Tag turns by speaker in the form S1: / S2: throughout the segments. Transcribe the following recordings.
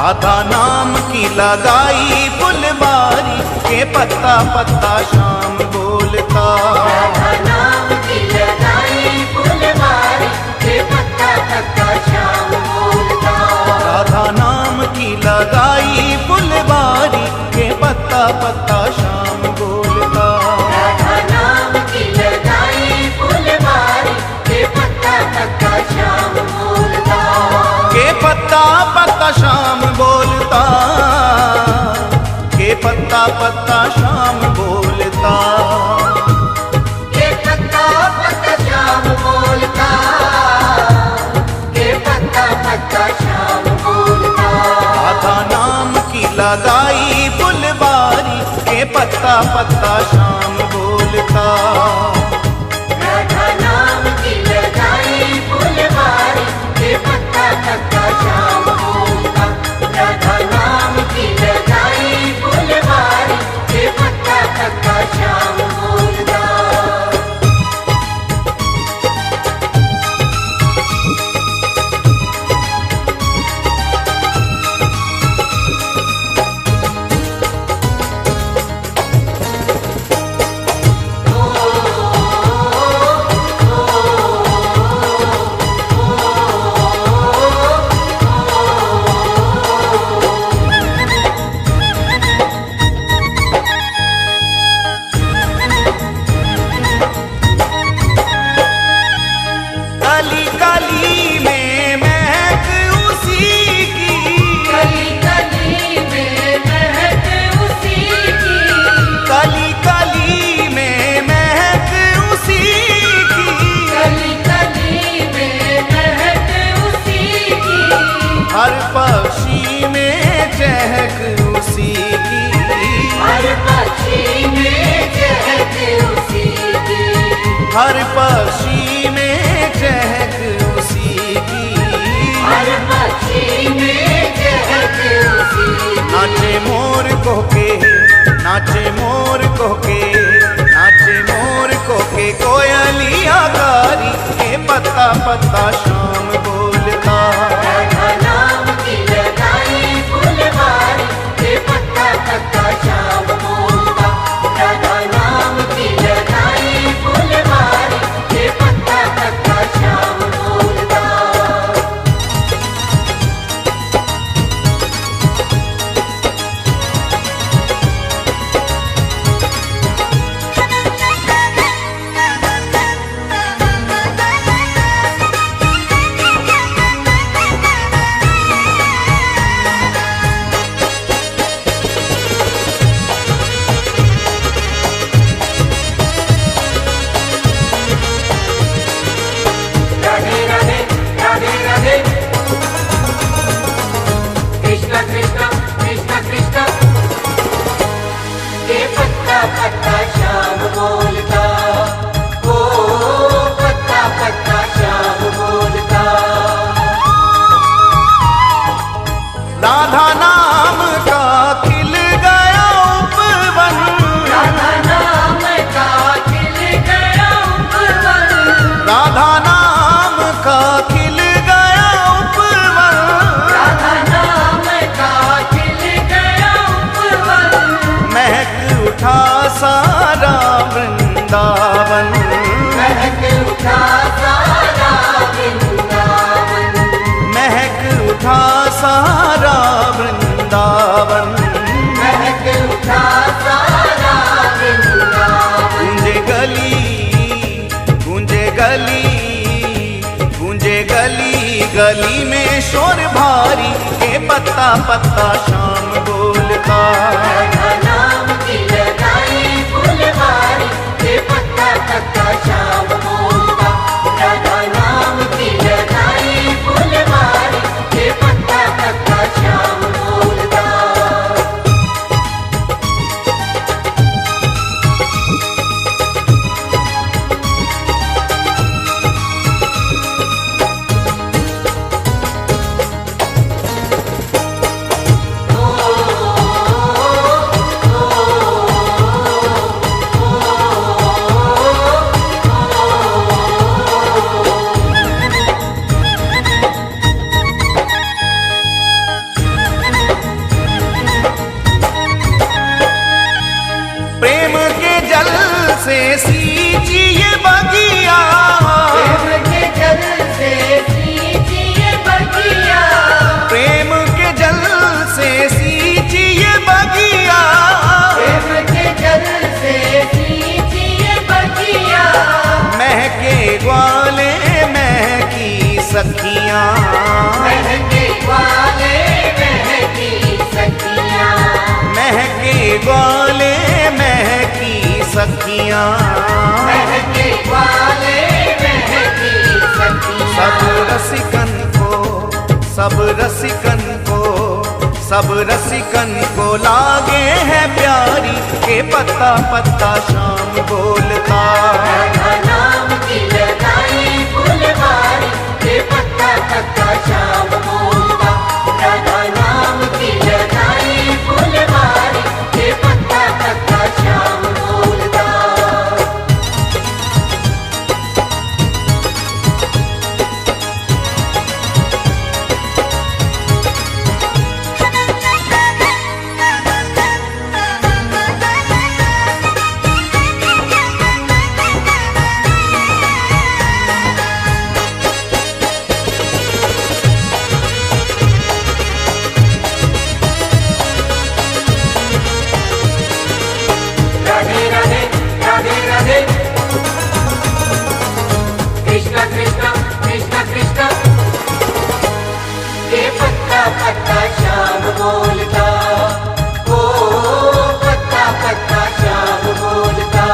S1: राधा नाम की लगाई फुलवारी के पत्ता पत्ता शाम बोलता।
S2: राधा नाम की लगाई फुलवारी के पत्ता पत्ता शाम बोलता।
S1: राधा नाम की लगाई फुलवारी के पत्ता पत्ता शाम बोलता।
S2: राधा नाम की लगाई फुलवारी के पत्ता पत्ता शाम बोलता।
S1: के पत्ता पत्ता शाम बोलता। के पत्ता पत्ता शाम बोलता।
S2: के पत्ता पत्ता शाम बोलता। के पत्ता पत्ता शाम बोलता।
S1: राधा नाम की लगाई फुलवारी के पत्ता पत्ता शाम बोलता।
S2: राधा नाम की लगाई फुलवारी के पत्ता पत्ता शाम बोलता। राधा नाम की लगाई फुलवारी के पत्ता पत्ता शाम बोलता।
S1: कली कली में महक उसी की।
S2: कली कली में महक उसी की।
S1: कली कली में महक उसी की।
S2: कली कली में महक उसी की।
S1: हर पक्षी में चहक उसी की।
S2: हर पक्षी में चहक उसी की।
S1: हर पक्षी में चहक उसी की।
S2: हर पक्षी में चहक उसी की।
S1: नाचे मोर को के, नाचे मोर को के, नाचे मोर को के कोयलिया कारी के पत्ता पत्ता शाम बोलता।
S2: राधा नाम की लगाई फुलवारी के पत्ता पत्ता शाम बोलता। राधा नाम की लगाई फुलवारी के पत्ता पत्ता शाम बोलता। राधे राधे राधे राधे कृष्ण कृष्ण कृष्ण कृष्ण के पत्ता पत्ता शाम बोलता। ओ पत्ता पत्ता शाम बोलता।
S1: राधा नाम का खिल गया उपवन।
S2: राधा नाम का खिल गया उपवन।
S1: राधा नाम का खिल गया उपवन।
S2: राधा नाम का खिल गया उपवन।
S1: महक उठा सारा वृंदावन।
S2: महक उठा सारा वृंदावन।
S1: महक उठा सारा वृंदावन।
S2: महक उठा सारा वृंदावन।
S1: गूंजे गली, गूंजे गली, गूंजे गली गली में शोर भारी के पत्ता पत्ता शाम बोलता।
S2: राधा नाम की लगाई फुलवारी के पत्ता पत्ता शाम बोलता। राधा नाम की लगाई फुलवारी के पत्ता पत्ता शाम बोलता। ओ
S1: सब रसिकन को लागे है प्यारी के पत्ता पत्ता शाम बोलता।
S2: राधा नाम की लगाई फुलवारी के पत्ता पत्ता श्याम बोलता। राधा नाम की लगाई फुलवारी के पत्ता पत्ता श्याम बोलता। राधे राधे राधे राधे कृष्ण कृष्ण कृष्ण कृष्ण के पत्ता पत्ता श्याम बोलता। ओ पत्ता पत्ता श्याम बोलता।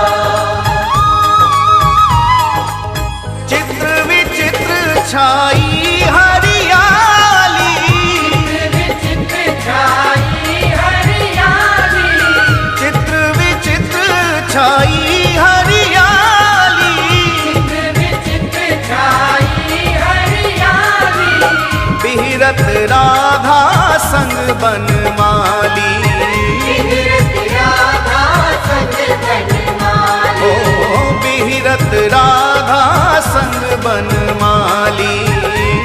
S1: चित्र विचित्र छाई हरियाली,
S2: विचित्र छाई हरियाली।
S1: चित्र विचित्र छाई हरियाली,
S2: विचित्र छाई हरियाली।
S1: बिहरत राधा संग बनमाली।
S2: बिहरत राधा संग बनमाली।
S1: ओ बिहरत राधा संग बनमाली।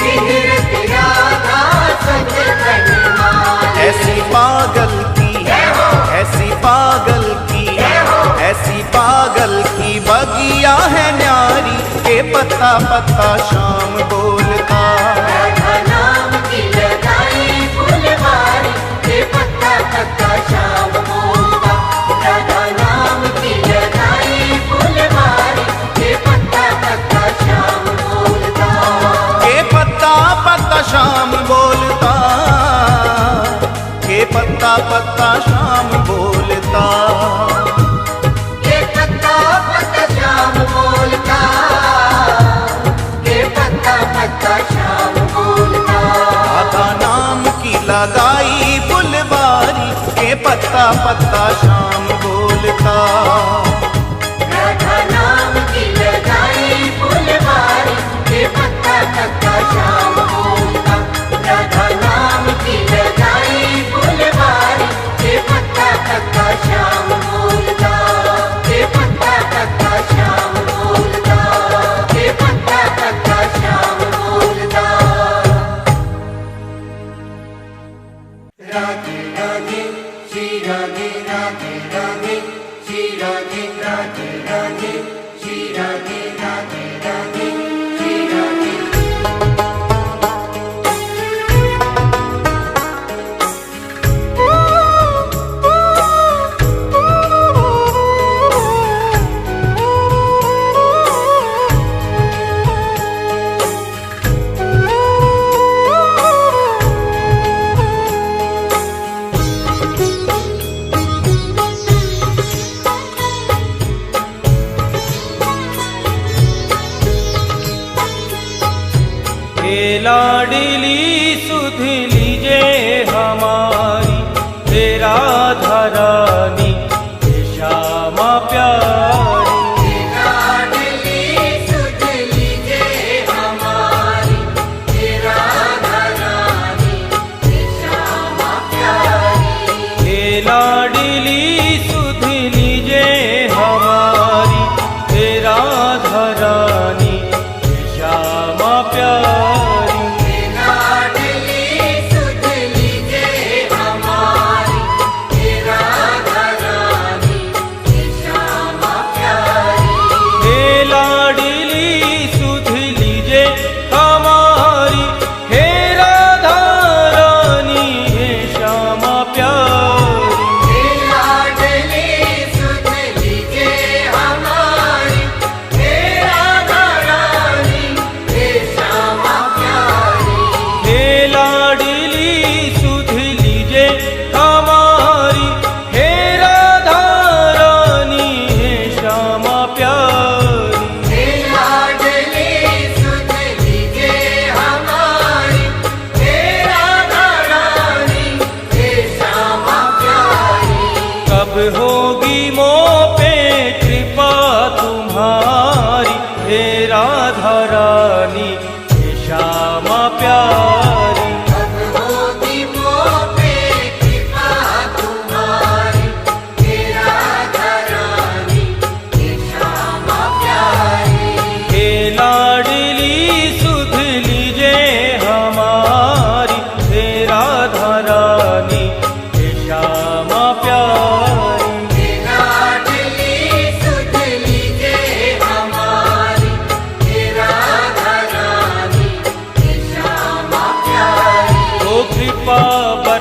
S2: बिहरत राधा संग बनमाली।
S1: ऐसी पागल की, ऐसी पागल की, ऐसी पागल की बगिया है न्यारी के पत्ता पत्ता शाम बोलता।
S2: राधा नाम की लगाई फुलवारी के पत्ता पत्ता श्याम बोलता। राधा नाम की लगाई फुलवारी के पत्ता पत्ता श्याम बोलता।
S1: के पत्ता पत्ता शाम बोलता, के पत्ता पत्ता शाम बोलता।
S2: के पत्ता पत्ता श्याम बोलता। के पत्ता पत्ता श्याम बोलता।
S1: राधा नाम की लगाई फुलवारी के पत्ता पत्ता शाम बोलता।
S2: राधा नाम की लगाई फुलवारी के पत्ता पत्ता श्याम बोलता। राधा नाम की लगाई फुलवारी के पत्ता पत्ता श्याम बोलता। के पत्ता पत्ता श्याम बोलता। के पत्ता पत्ता श्याम बोलता। राधे राधे श्री राधे राधे राधे श्री राधे राधे राधे श्री राधे राधे राधे श्री राधे।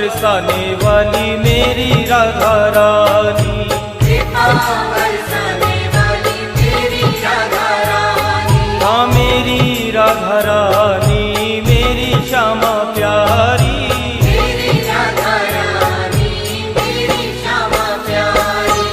S3: बरसाने वाली मेरी राधा रानी,
S2: कृपा बरसाने वाली मेरी राधा रानी,
S3: हाँ मेरी राधा रानी मेरी श्यामा प्यारी।
S2: मेरी राधा रानी मेरी श्यामा प्यारी।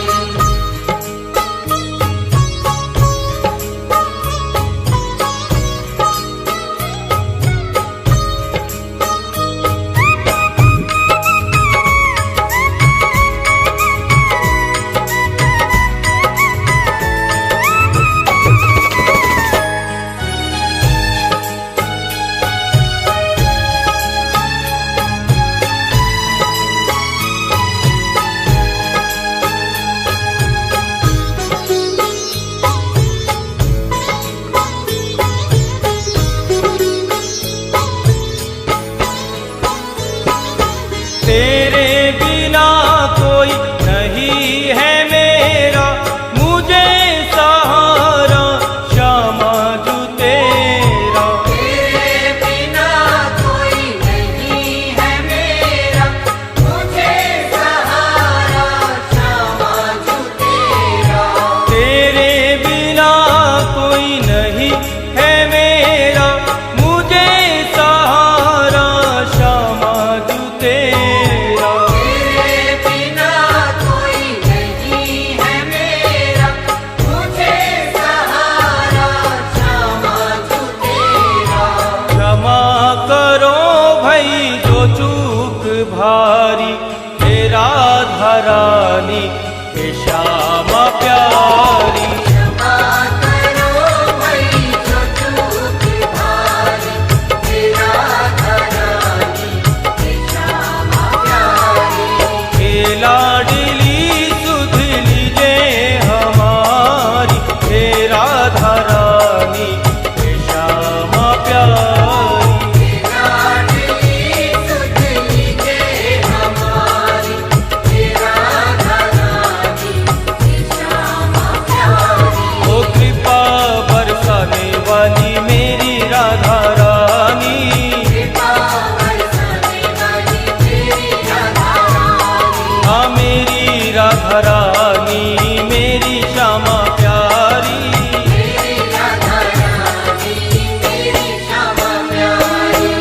S3: तेरे बिना कोई नहीं है मेरा, मुझे सहारा श्यामा जू तेरा।
S2: तेरे बिना कोई नहीं है मेरा, मुझे सहारा श्यामा जू तेरा।
S3: तेरे बिना कोई नहीं है मेरा, मुझे सहारा श्यामा जू तेरा।
S2: तेरे बिना कोई नहीं है मेरा, मुझे सहारा श्यामा जू तेरा।
S3: क्षमा करो भाई जो चूक भारी, हे राधा रानी हे श्यामा प्यारी।
S2: क्षमा करो भई जो चूक भारी, हे राधा रानी हे श्यामा प्यारी।
S3: हे लाडली सुध लीजे हमारी, हे राधा रानी हे श्यामा प्यारी।
S2: लाडली सुध लीजे हमारी, हे राधा रानी हे श्यामा प्यारी।
S3: ओ कृपा बरसाने वाली मेरी राधा रानी,
S2: कृपा बरसाने वाली मेरी राधा रानी,
S3: हाँ मेरी राधा रानी मेरी श्यामा प्यारी।
S2: मेरी राधा रानी मेरी श्यामा प्यारी।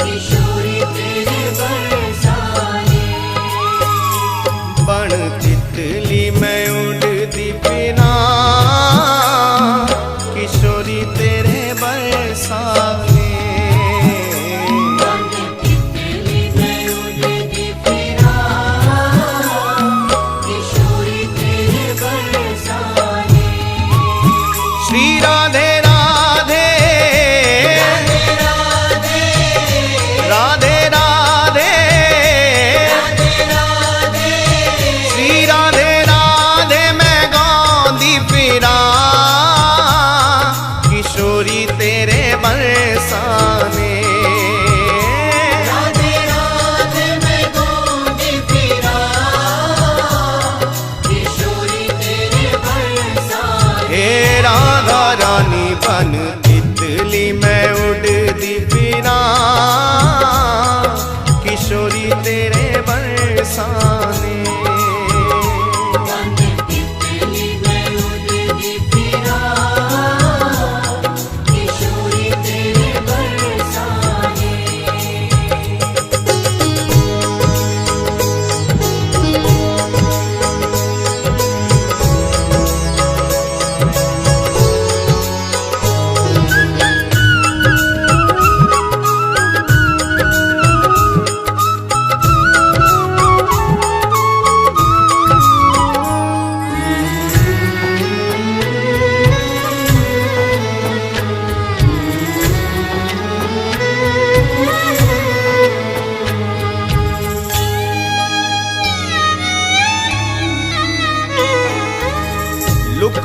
S2: किशोरी तेरे बरसाने
S1: बन तितली मैं उड़ती फिरा किशोरी तेरे बरसाने
S2: बन तितली मैं उड़ती फिरा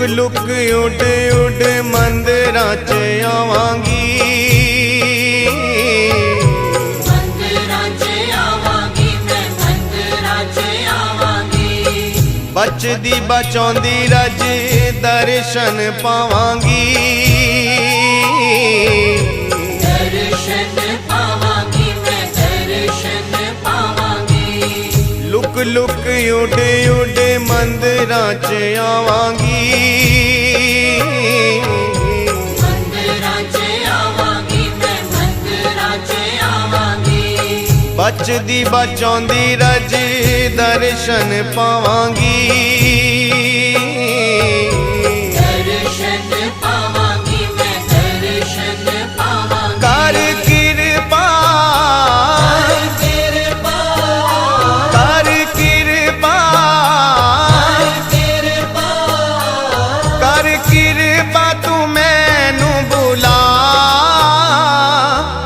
S1: लुक उड उड मंदिरां च आवांगी,
S2: मंदिरां च आवांगी, मैं मंदिरां च आवांगी।
S1: बचदी बचौंदी रज दर्शन पावांगी,
S2: दर्शन पावांगी, मैं दर्शन पावांगी।
S1: लुक लुक उड उड मंदिरां च आवांगी,
S2: मंदिरां च आवांगी, मैं मंदिरां च आवांगी।
S1: बचदी बचौंदी रज दर्शन पावांगी,
S2: दर्शन पावांगी, मैं दर्शन पावांगी।
S1: कर कृपा कर कृपा कर कृपा तू मैनू बुला,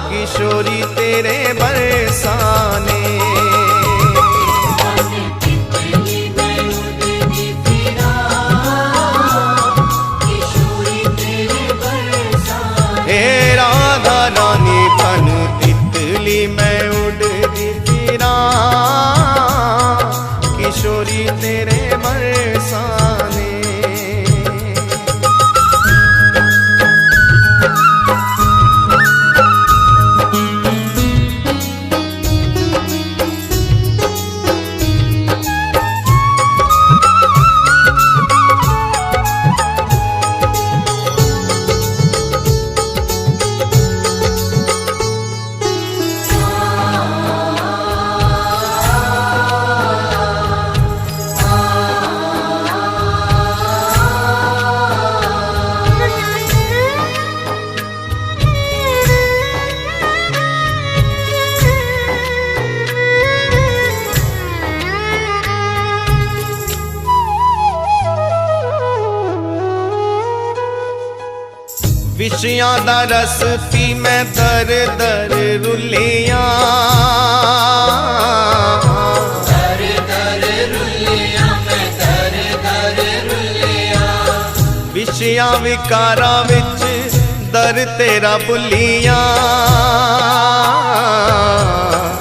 S1: किशोरी तेरे बरसाने। हे राधा रानी बन तितली मैं उड़दी फिरा, किशोरी तेरे बरसाने। विषयां दा रस पी मैं दर दर रुलियां,
S2: दर दर रुलियां, मैं दर दर रुलियां।
S1: विषयां विकारां विच दर तेरा भुलियां,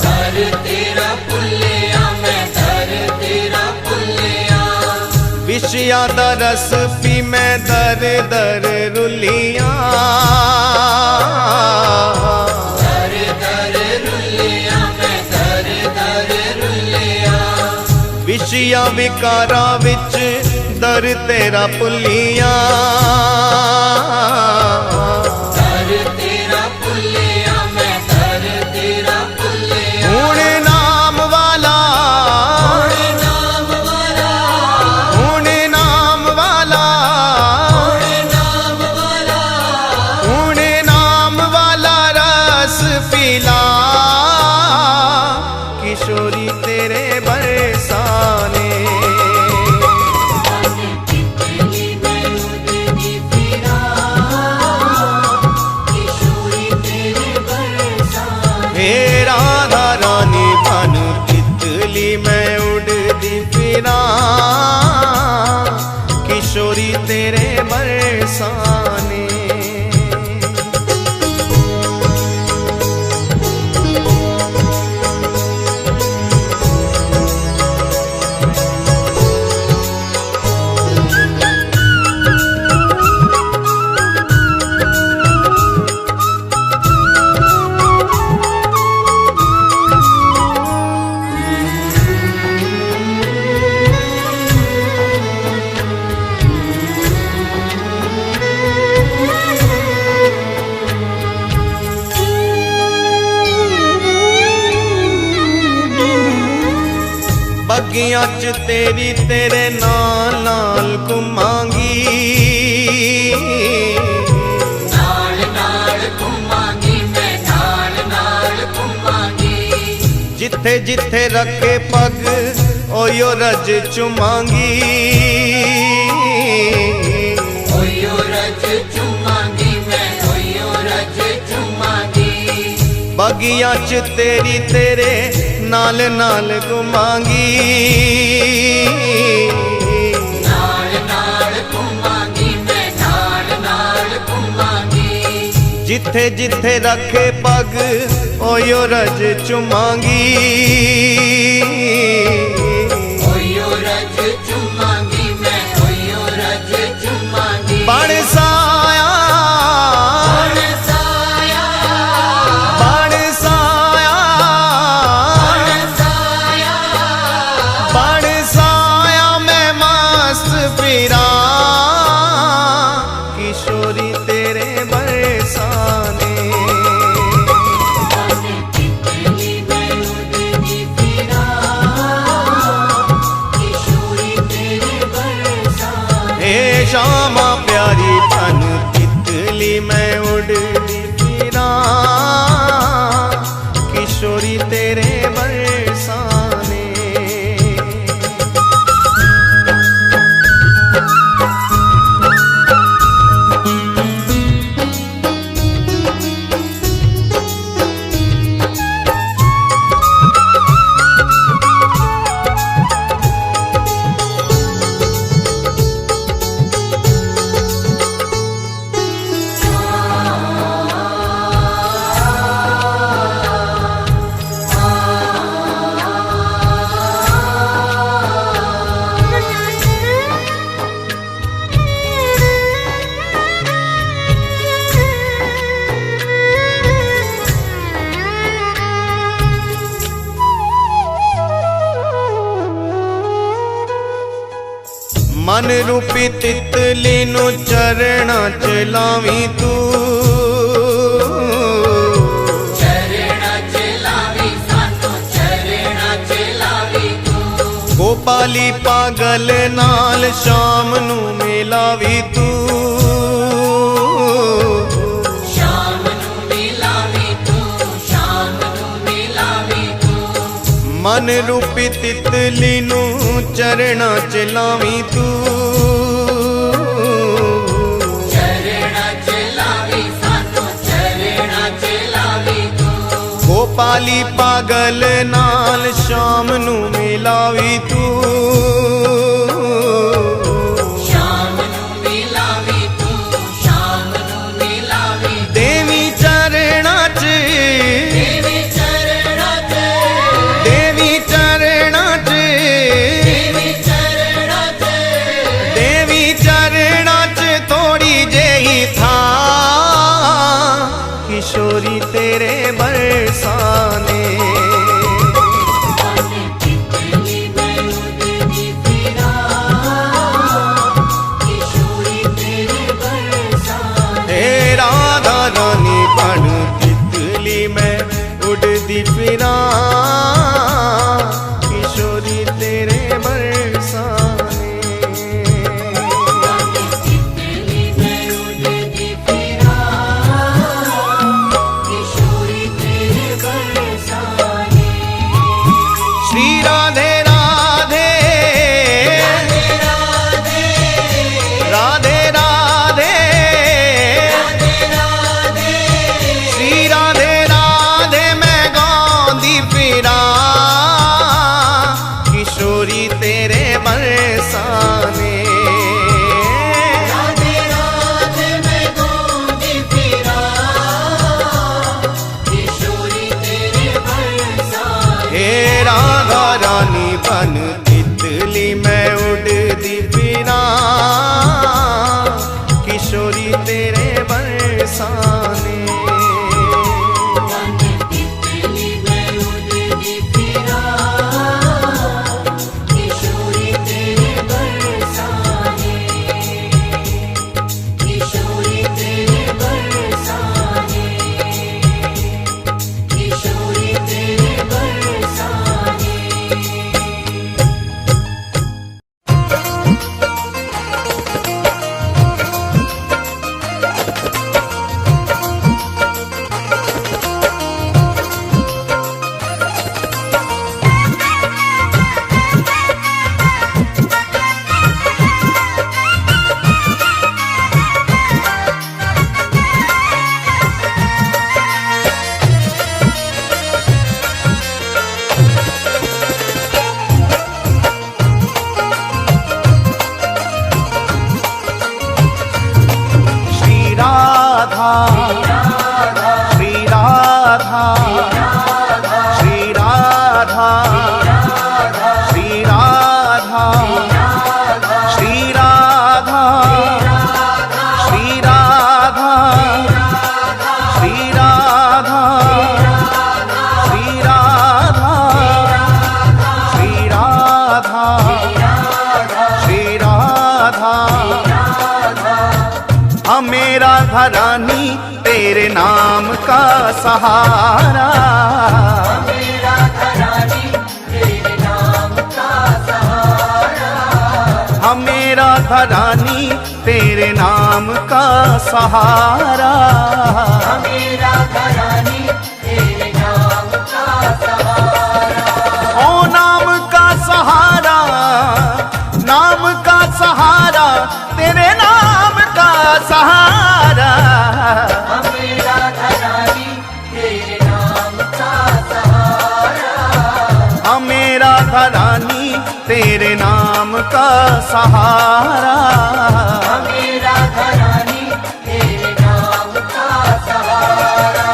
S2: दर तेरा भुलियां, मैं दर तेरा भुलियां।
S1: विषयां दा रस पी मैं दर दर रुलियां,
S2: दर दर रुलियां, मैं दर दर रुलियां।
S1: विषयां विकारां विच दर तेरा भुलियां,
S2: दर तेरा भुलियां, मैं दर तेरा भुलियां।
S1: हुण नाम वाला
S2: नाम वाला,
S1: हुण नाम वाला
S2: नाम वाला,
S1: हुण नाम वाला रस पीला, किशोरी तेरे बरसाने।
S2: तितली मैं उड़दी फिरा, किशोरी तेरे बरसाने।
S1: हे राधा रानी बन तितली मैं उड़दी फिरा, किशोरी तेरे बरसाने। बगियां च तेरी तेरे नाल नाल घुमांगी,
S2: नाल नाल घुमांगी, मैं नाल नाल घुमांगी।
S1: जिथे जिथे रखे पग ओयो रज चुमांगी,
S2: ओयो रज चुमांगी, मैं ओयो रज चुमांगी।
S1: बगियां च तेरी तेरे नाल नाल घुमांगी,
S2: नाल नाल घुमांगी,
S1: जिथे जिथे रखे पग ओयो रज चुमांगी,
S2: ओयो रज चुमांगी मैं, ओयो रज चुमांगी।
S1: बण साया
S2: बण साया
S1: बण साया
S2: बण साया
S1: बण साया मैं मस्त फिरा, किशोरी तेरे बरसाने।
S2: तितली मैं उड़ती फिरा, किशोरी तेरे बरसाने।
S1: हे श्यामा प्यारी तन तितली मैं उड़ती फिरा, किशोरी तेरे बरसाने। मन रूपी तितली नु चरणा च लावी तू,
S2: चरणा च लावी सानू, चरणा च लावी तू।
S1: गोपाली पागल नाल शाम नू मिलावी तू,
S2: शाम नू मिलावी तू, शाम नू मिलावी तू।
S1: मन रूपी तितली नु चरणा च लावी तू,
S2: चरणा च लावी सानू, चरणा च लावी तू।
S1: गोपाली पागल नाल शाम नू मिलावी तू,
S2: शाम नू मिलावी तू, शाम नू मिलावी तू।
S1: देवी चरणा च
S2: देवी चरणा च,
S1: देवी चरणा च
S2: देवी चरणा च,
S1: देवी चरणा च थोड़ी जेही था, किशोरी तेरे बरसाने।
S2: तितली मैं उड़ती फिरा, किशोरी तेरे बरसाने।
S1: हे राधा रानी बन तितली मैं उड़ती फिरा, किशोरी तेरे बरसाने।
S2: तितली मैं उड़ती फिरा, किशोरी तेरे बरसाने।
S1: श्री राधे राधे
S2: राधे
S1: राधे राधे
S2: राधे
S1: श्री राधे राधे मैं गांधी फिरा, किशोरी तेरे बरसाने।
S2: राधे राधे मैं गाँधी फिरा, किशोरी तेरे बरसाने।
S1: हे राधा रानी बन तितली मैं उड़ती फिरा, किशोरी तेरे बरसाने।
S2: तितली मैं उड़ती फिरा, किशोरी तेरे बरसाने। किशोरी तेरे बरसाने, किशोरी तेरे बरसाने।
S1: सहारा।
S2: हमें राधा रानी तेरे नाम का सहारा।
S1: हमें राधा रानी तेरे नाम का सहारा।
S2: हमें राधा रानी तेरे नाम का सहारा।
S1: ओ नाम का सहारा, नाम का सहारा, तेरे नाम का सहारा।
S2: हमें राधा रानी तेरे नाम का सहारा।
S1: हमें राधा रानी तेरे नाम का सहारा।
S2: हमें राधा रानी तेरे नाम का सहारा।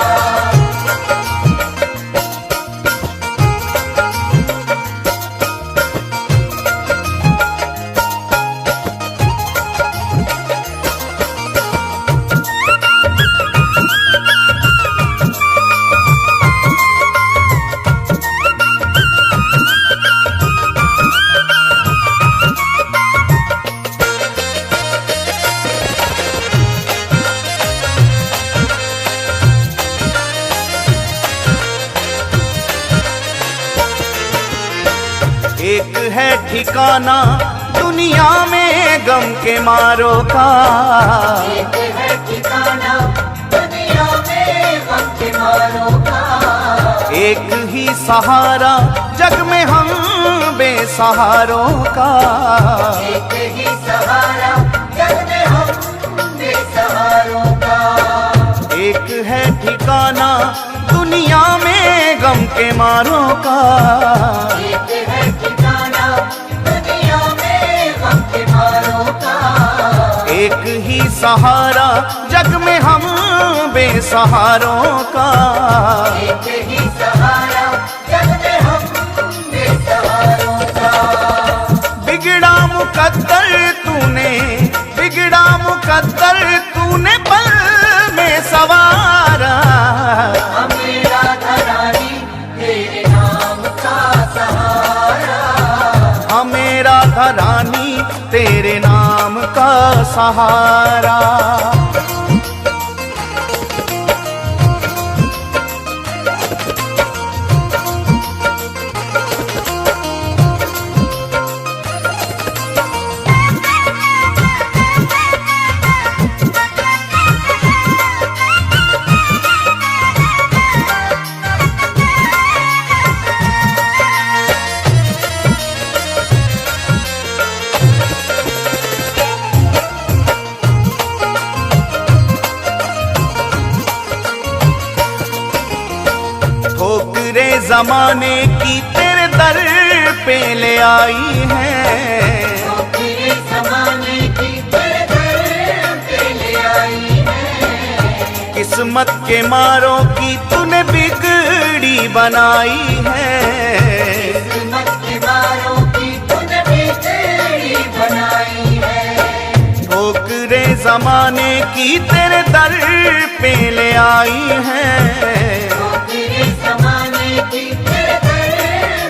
S1: एक है ठिकाना दुनिया में गम के मारों का।
S2: एक है ठिकाना दुनिया में गम के मारों का।
S1: एक ही सहारा जग में हम बेसहारों का।
S2: एक ही सहारा जग में हम बेसहारों का।
S1: एक है ठिकाना दुनिया में गम के मारों का।
S2: एक है ठिकाना दुनिया में गम के मारों का।
S1: एक ही सहारा जग में हम बेसहारों का।
S2: एक ही सहारा जग में हम बेसहारों का।
S1: बिगड़ा मुकद्दर तूने, बिगड़ा मुकद्दर तूने पल में सवारा।
S2: हमें राधा रानी तेरे नाम का सहारा।
S1: हमें राधा रानी तेरे नाम का सहारा। ठोकरे जमाने की तेरे दर पे ले आई है।
S2: तेरे ज़माने की तेरे दर पे ले आई है।
S1: किस्मत के मारों की तूने बिगड़ी बनाई है।
S2: किस्मत के मारों की तूने बिगड़ी बनाई है।
S1: ठोकरे जमाने की तेरे दर पे ले आई है।
S2: तेरे ज़माने की तेरे दर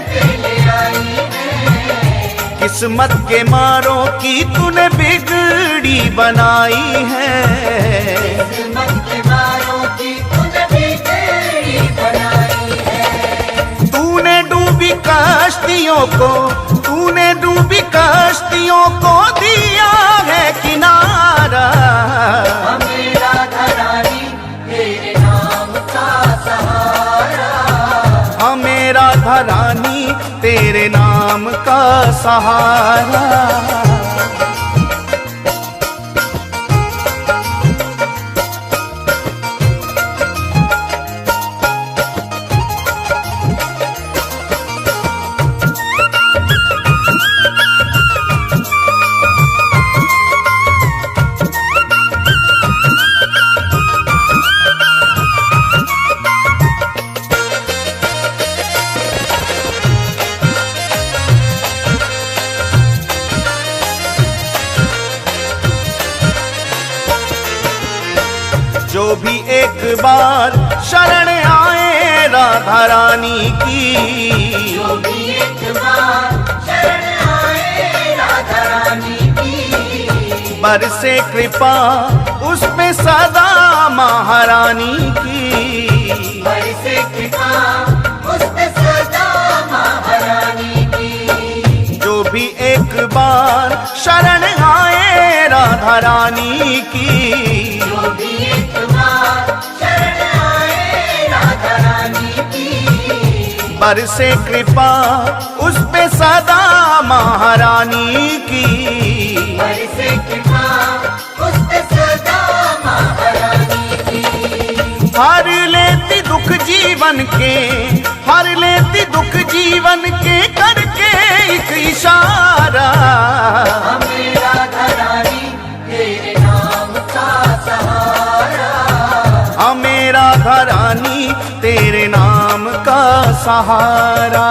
S2: पे ले आई है।
S1: किस्मत के मारों की तूने बिगड़ी बनाई है।
S2: किस्मत के मारों की तूने बिगड़ी बनाई है।
S1: तूने डूबी कश्तियों को, तूने डूबी कश्तियों को दिया है किनारा।
S2: हमें राधा रानी तेरे नाम का सहारा।
S1: हमें राधा रानी तेरे नाम का सहारा। जो भी एक बार शरण आए राधा रानी की,
S2: जो भी एक बार शरण आए राधा रानी की,
S1: बरसे कृपा उस पे सदा महारानी की।
S2: बरसे कृपा उस पे सदा महारानी की।
S1: जो भी एक बार शरण आए राधा रानी की।
S2: जो भी एक बार शरण आए राधा रानी की।
S1: बरसे कृपा उस पे सदा महारानी की।
S2: बरसे कृपा उस पे सदा महारानी की।
S1: हर लेती दुख जीवन के, हर लेती दुख जीवन के, करके एक इशारा।
S2: हमें राधा रानी तेरे नाम का सहारा।
S1: हमें राधा रानी तेरे नाम का सहारा।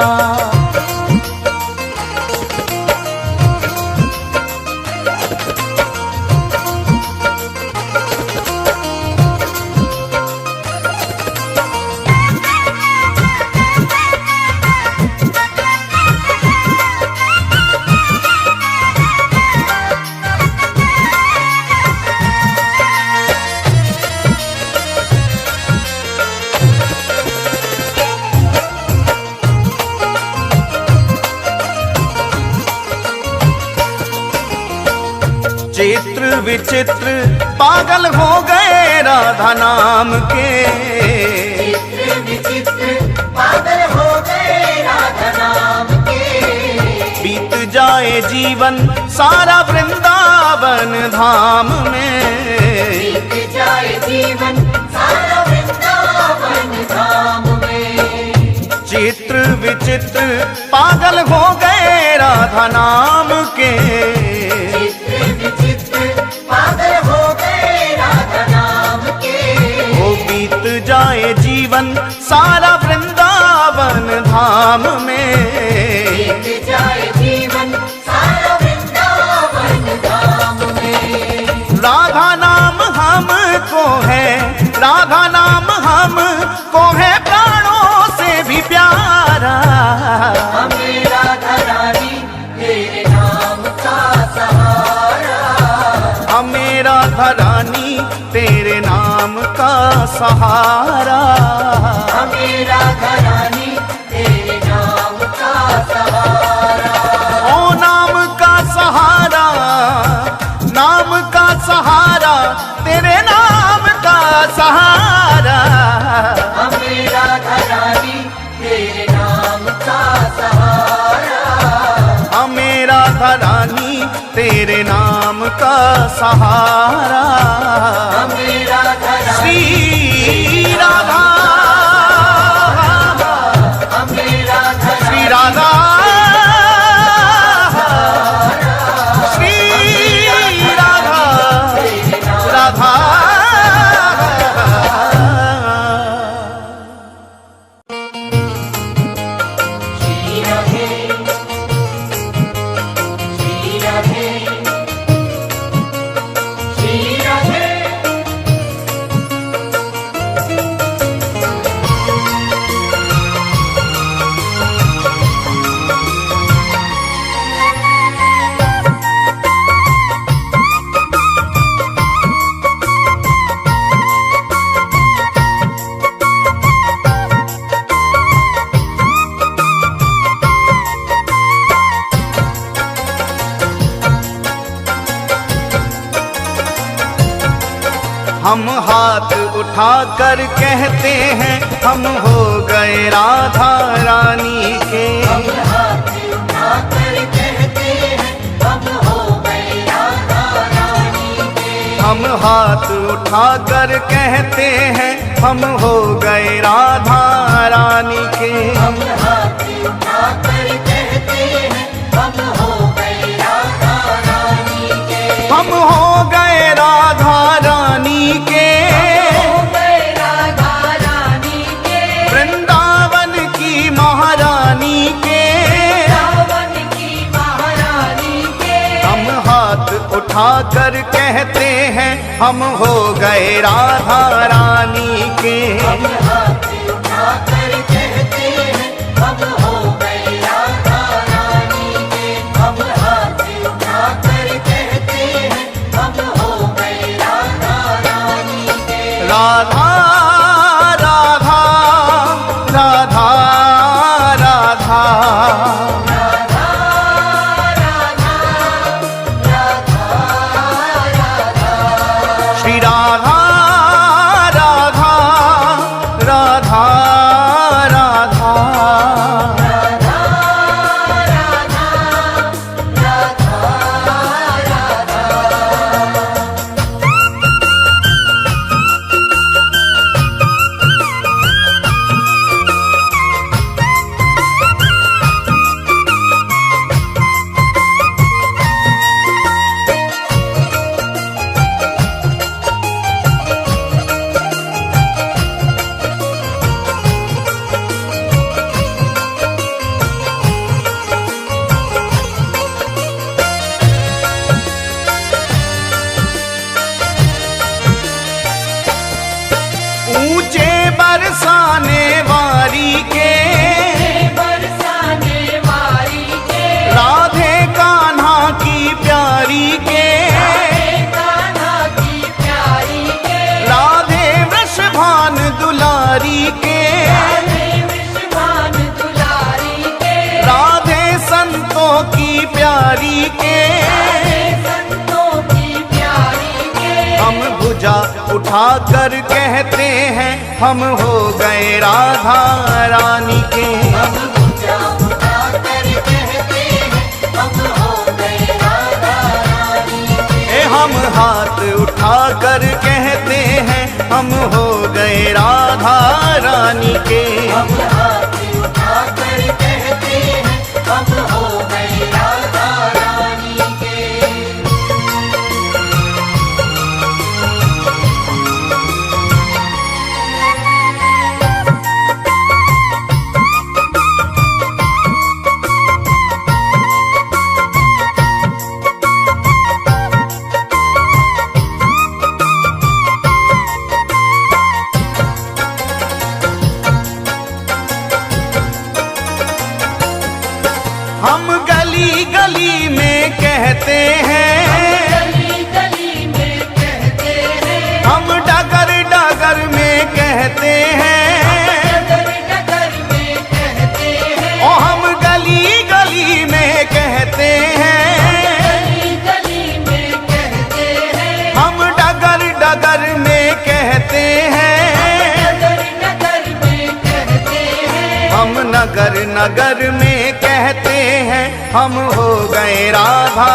S1: चित्र विचित्र पागल हो गए राधा नाम के।
S2: चित्र विचित्र पागल हो गए राधा नाम के।
S1: बीत जाए जीवन सारा वृंदावन धाम में।
S2: बीत जाए जीवन सारा वृंदावन धाम में।
S1: चित्र विचित्र पागल हो गए राधा नाम के।
S2: चित्र विचित्र पागल हो गए राधा नाम के।
S1: वो बीत जाए जीवन सारा वृंदावन धाम में।
S2: बीत जाए जीवन सारा वृंदावन धाम में।
S1: राधा नाम हमको है, राधा नाम हमको है प्राणों से भी प्यारा।
S2: हमें राधा रानी तेरे नाम का सहारा।
S1: हमें राधा रानी तेरे नाम का सहारा।
S2: हमें राधा रानी तेरे नाम का सहारा।
S1: ओ नाम का सहारा, नाम का सहारा, तेरे नाम का सहारा।
S2: हमें राधा रानी तेरे नाम का सहारा।
S1: हमें राधा रानी तेरे नाम का सहारा।
S2: हमें राधा रानी
S1: श्री राधा,
S2: हमें राधा
S1: श्री राधा, श्री राधा, राधा।
S2: श्री राधे, श्री राधे, श्री राधे।
S1: हम हाथ उठाकर कहते हैं हम हो गए राधा रानी के।
S2: हम हाथ उठाकर कहते हैं हम हो गए राधा रानी के।
S1: हम हाथ उठाकर कहते हैं हम हो गए राधा रानी के।
S2: हम हाथ उठाकर कहते हैं हम हो गए राधा रानी के।
S1: हम हो गए राधा रानी के।
S2: हो गए राधा रानी के।
S1: वृंदावन की महारानी के।
S2: रावण की महारानी के।
S1: हम हाथ उठाकर कहते हैं हम हो गए राधा रानी के।
S2: हम हाथ उठाकर कहते हैं हम हो गए राधा रानी के। हम हाथ उठाकर कहते हैं हम हो गए राधा रानी के।
S1: हम हो गए राधा रानी के।
S2: हम ऊंचा उठाकर कहते हैं हम हो गए राधा रानी के।
S1: हम हाथ उठाकर कहते हैं हम हो गए राधा रानी के।
S2: हम हाथ उठाकर कहते हैं हम हो गए राधा रानी के।
S1: हम गली गली में कहते हैं,
S2: गली गली में कहते हैं,
S1: हम डगर डगर में कहते हैं,
S2: डगर डगर में कहते हैं,
S1: ओ हम गली गली में कहते हैं,
S2: गली गली में कहते हैं,
S1: हम डगर डगर में कहते हैं,
S2: डगर डगर में कहते हैं,
S1: हम नगर नगर में कहते हैं हम हो गए राधा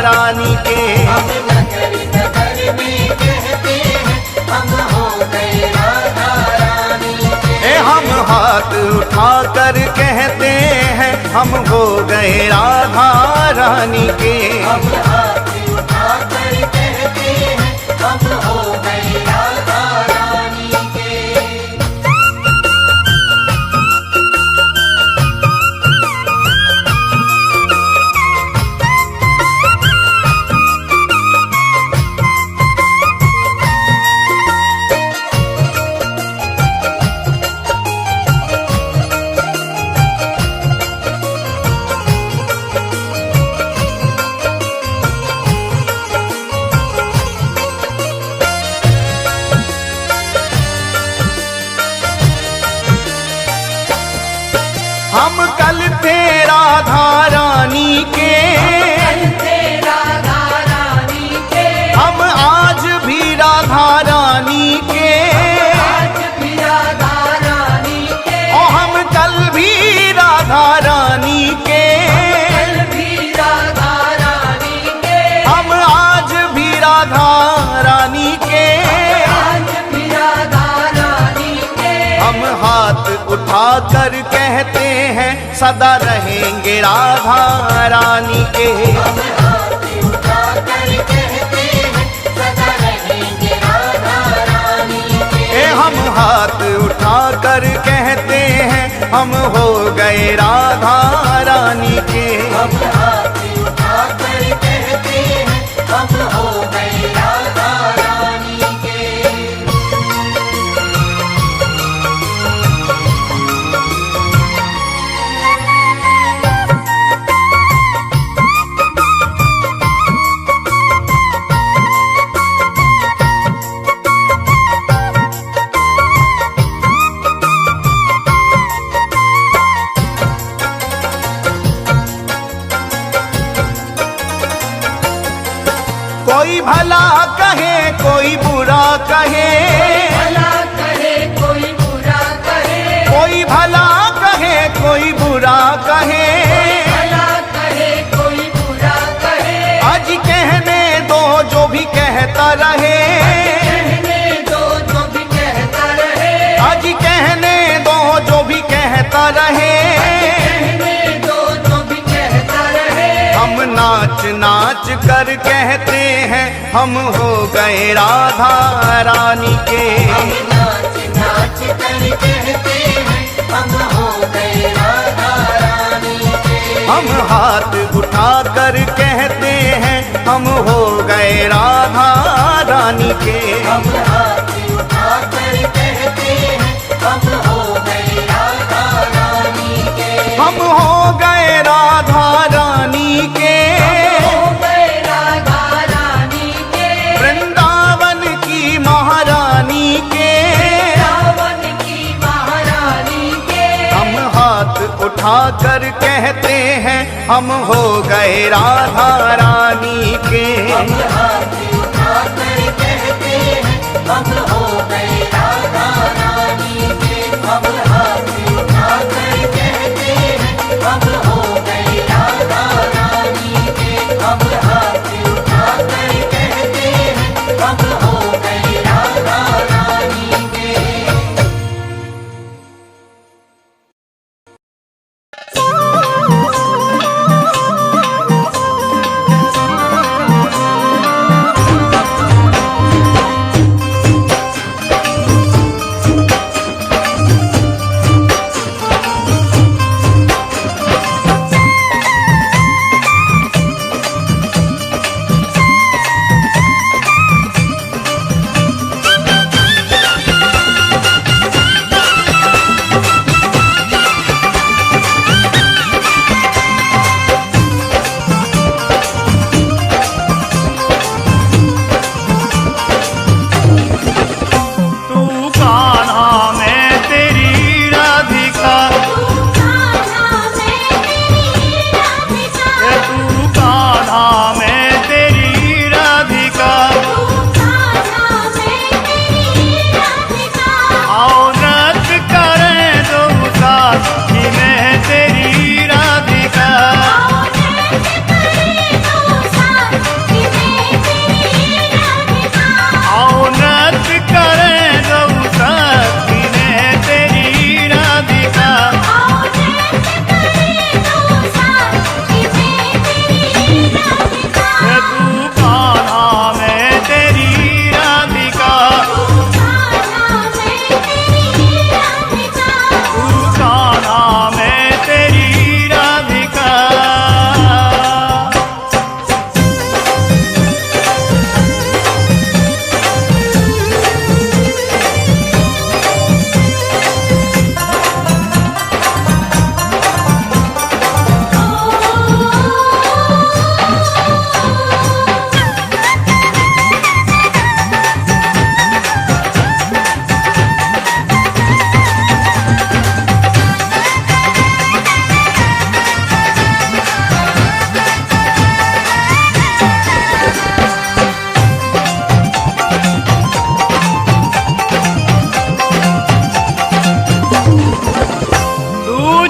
S1: रानी के।
S2: हम नगर नगर में कहते हैं हम हो गए राधा रानी के।
S1: हम हाथ उठाकर कहते हैं हम हो गए राधा रानी के।
S2: हम हाथ उठाकर कहते हैं हम हो गए राधा रानी के।
S1: हम कल थे राधा रानी के,
S2: राधा रानी के,
S1: हम आज भी राधा रानी के,
S2: आज भी राधा रानी के,
S1: ओ हम कल भी राधा रानी के,
S2: कल भी राधा रानी के,
S1: हम आज भी राधा रानी के।
S2: आज भी राधा रानी के।
S1: हम हाथ उठाकर कहते हैं सदा रहेंगे राधा रानी के।
S2: हम हाथ उठाकर कहते हैं सदा रहेंगे राधा रानी के।
S1: हम हाथ उठाकर कहते हैं हम हो गए राधा रानी के।
S2: हम हाथ उठाकर कहते हैं हम हो गए राधा रानी के।
S1: कोई भला कहे कोई बुरा कहे,
S2: भला कहे कोई बुरा कहे,
S1: कोई भला कहे कोई बुरा कहे,
S2: भला कहे कोई बुरा कहे,
S1: आज कहने दो जो भी कहता रहे,
S2: कहने दो जो भी कहता रहे,
S1: आज कहने दो जो भी कहता रहे।
S2: कहने दो जो भी कहता रहे।
S1: हम नाच नाच कर कहते हैं हम हो गए राधा रानी के।
S2: हम नाच नाच कर कहते हैं हम हो गए राधा रानी के।
S1: हम हाथ उठाकर कहते हैं हम हो गए राधा रानी के।
S2: हम हाथ उठाकर कहते हैं हम हो गए राधा रानी के।
S1: हम हो गए राधा रानी के।
S2: हो गए राधा रानी के।
S1: वृंदावन की महारानी के।
S2: रावण की महारानी के।
S1: हम हाथ उठाकर कहते हैं हम हो गए राधा रानी के।
S2: हम हाथ उठाकर कहते हैं हम हो गए राधा रानी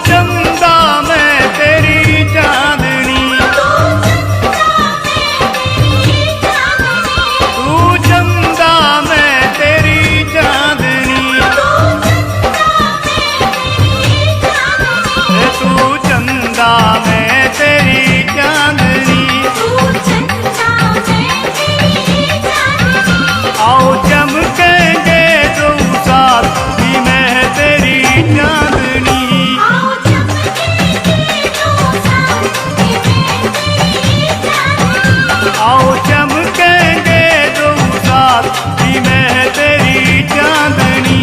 S1: चंदा मैं तेरी चांदनी, तू चंदा मैं तेरी चांदनी, तू चंदा मैं तेरी चांदनी, आओ चमकेंगे दो साथ भी मैं तेरी चांदनी, आओ चमकेंगे दो साथ भी मैं तेरी चांदनी,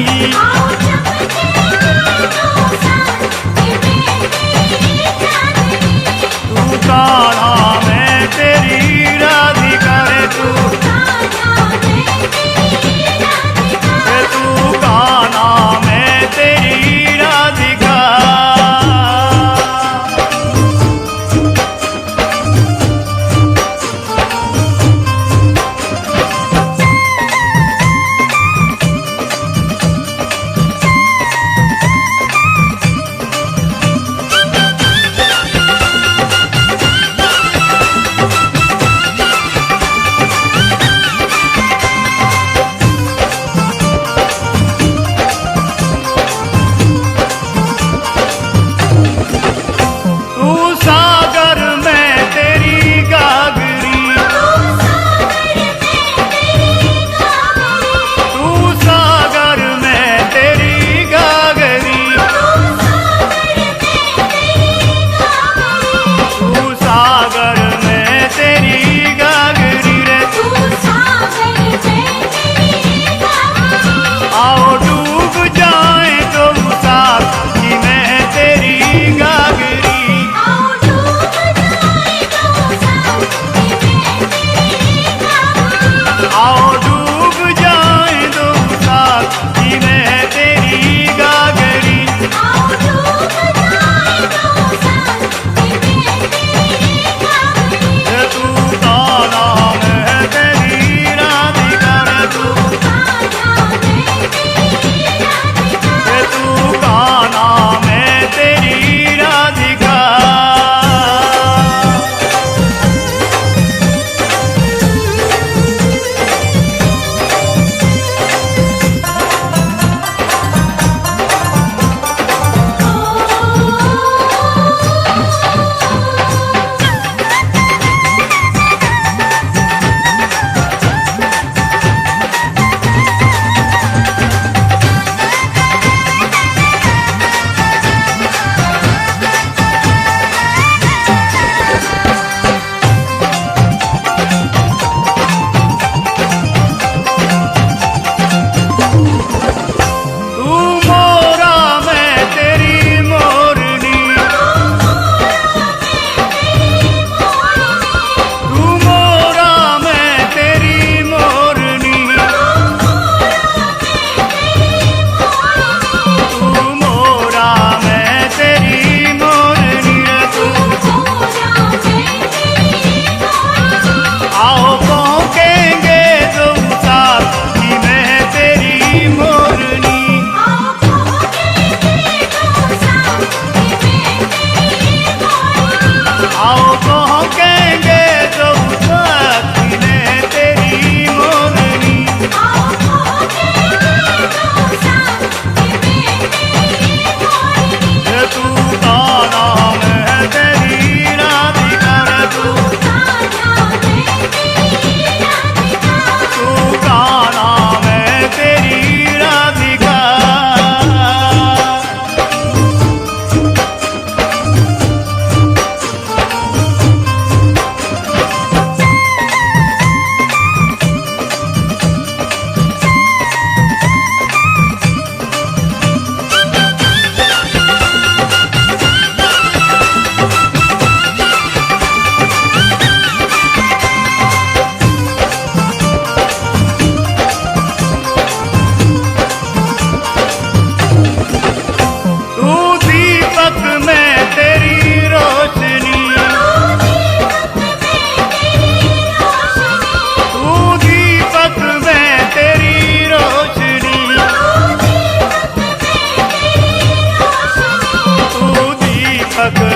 S1: अगर